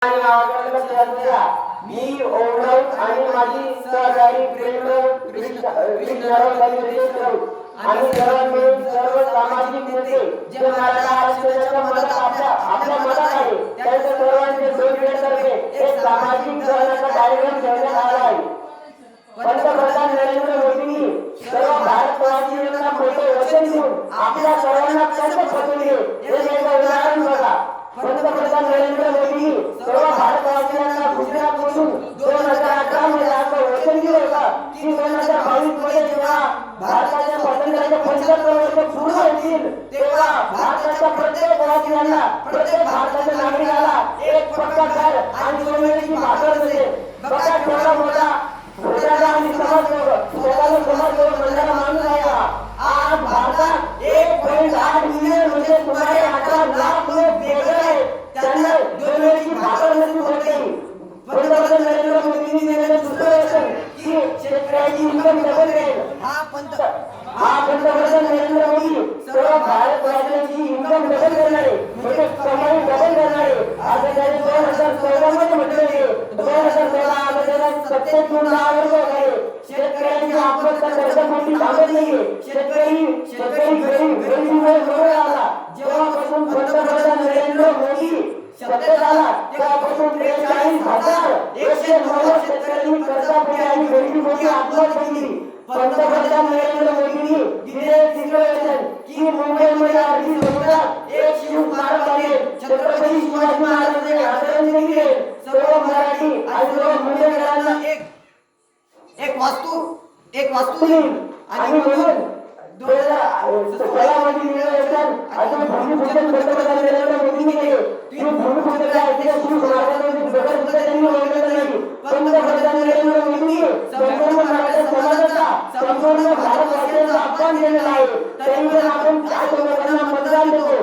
आणि आवाजाला प्रयत्न मी ओमराव आणि माझी सहकारी प्रेमराव कृष्णराव आणि सर्व सामाजिक नेते जे मराठा आरक्षणाच्या मदत आपल्या मदत आहे त्यांच्या सर्वांचे जोडीतर्फे एक सामाजिक धोरणाचा कार्यक्रम ठेवण्यात आला आहे। पंतप्रधान नरेंद्र मोदींनी सर्व भारतवासियांना मोठे वचन देऊन आपल्या सर्वांना कर्ज फसवले हे एक उदाहरण बघा। पंतप्रधान नरेंद्र मोदींनी सर्व भारतवासियांना गुजरातमधून 2018 मध्ये असं वचन दिलं होतं की 2022 मध्ये जेव्हा भारताच्या स्वातंत्र्याचे 75 वर्ष पूर्ण होतील तेव्हा भारताच्या प्रत्येक वासियांना प्रत्येक भारताच्या नागरिकाला एक पक्का घर आणि सोन्याची भाकर मिळेल। बघा केवढा मोठा घोटाळा आणि समाज बनणारा माणूस आहे। आज भारतात 1.8 मिलियन म्हणजे सुमारे 18 लाख लोक बेघर आहेत, त्यांना सोन्याची भाकर नसली होते। पंतप्रधान नरेंद्र मोदींनी दिलेले दुसरे वचन की शेतकऱ्याची इन्कम डबल करेल। हा पंतप्रधान नरेंद्र मोदी सर्व भारतवासियांची इन्कम डबल करणारे म्हणजे कमाई डबल करणारे आज त्यांनी 2014 मध्ये म्हटले 2016 मध्ये सत्तेत येऊन 10 वर्ष झाले शेतकऱ्यांची आत्महत्या कर्जमाफी थांबत नाहीये। शेतकरी गरिबीमुळे मरून आला। जेव्हापासून पंतप्रधान नरेंद्र मोदी सत्तेत आला तेव्हापासून 43,190 शेतकऱ्यांनी कर्जमाफी आणि गरिबीमुळे आत्महत्या केली। पंतप्रधान नरेंद्र मोदींनी दिले वचन की मुंबईमध्ये अगदी समुद्रात एक शिवस्मारक बांधेल। छत्रपती शिवाजी महाराजांनी आदरांजली दिली। सर्व मराठी आणि सर्व मुंबईकरांना एक वास्तू आणि म्हणून 2016 मध्ये दिलेलं वचन अजून भूमिपूजन पंतप्रधान नरेंद्र मोदींनी केले। ती भूमिपूजन शिवाजी महाराजांनी बदल त्यांनी ओळखलं नाही। पंतप्रधान नरेंद्र मोदींनी संपूर्ण मराठा समाजाचा संपूर्ण भारतवासियांचा अपमान केलेला आहे। तरी पण आपण काय लोकांना मतदान देतो।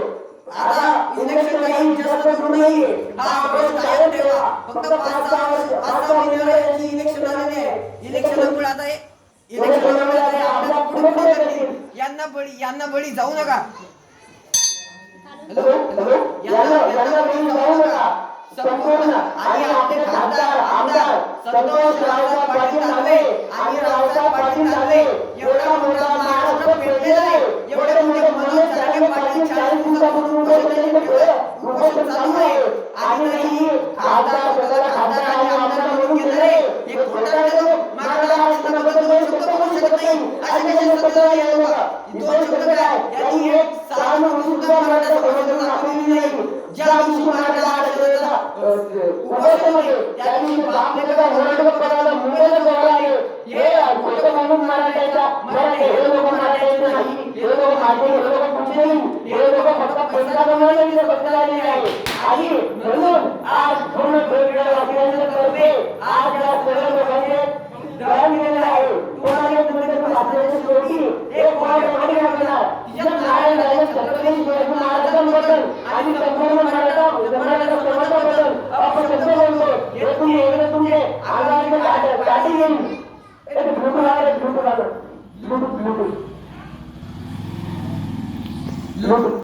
आता इलेक्शन काही जास्त दूर नाहीये। हा आपण कायम ठेवा। फक्त 5 महिन्याची इलेक्शन आलेली आहे। इलेक्शनमुळे आता इलेक्शनमुळे आपल्या पुढे यांना बळी जाऊ नका। यांना बळी जाऊ नका। संपूर्ण आणि आपले खासदार आमदार संतोष रावसाहेब पाटील नावे आणि रावसाहेब पाटील नावे एवढा मोठा महाराष्ट्र पेटलेला आहे। एवढे मोठे मनोज जरांगे पाटील 40 दिवसापासून उपोषण चालू आहे आणि नाही खासदार स्वतःला खासदार आणि आमदार म्हणून गेले। हे खोटारडे लोक मराठा आरक्षणाबद्दल काही शब्द बोलू शकत नाही। आणि त्यांनी स्वतःला येऊ नका। दोन शब्द काय यांनी एक सहानुभूती सुद्धा मराठा समाजाला दाखवली नाही। ज्या दिवशी मराठा आरक्षणाचा उपोषण होते त्या दिवशी आपल्याला होराटक करायला मुंबईला जावं लागेल। हे खोटं म्हणून मराठे हे लोक मराठ्याचे नाही, हे लोक माझे, हे लोक तुमचे नाही, हे लोक फक्त पैसा कमवायला इथे बसलेले आहे। आणि म्हणून आज पूर्ण वासियांच्या तर्फे आज या सर्व लोकांचे दळण केलेलं आहे। कोणाला तुम्ही आपल्याची शेवटी एक वाट वाढी आपल्याला तिच्या नारायण राजा छत्रपती शिवाजी महाराजांबद्दल आणि संपूर्ण मराठा समाजाबद्दल आपण शब्द बोलतो। हे तुम्ही एकदा तुमचे अंगावर काठी घेऊन एक ब्लूटूथ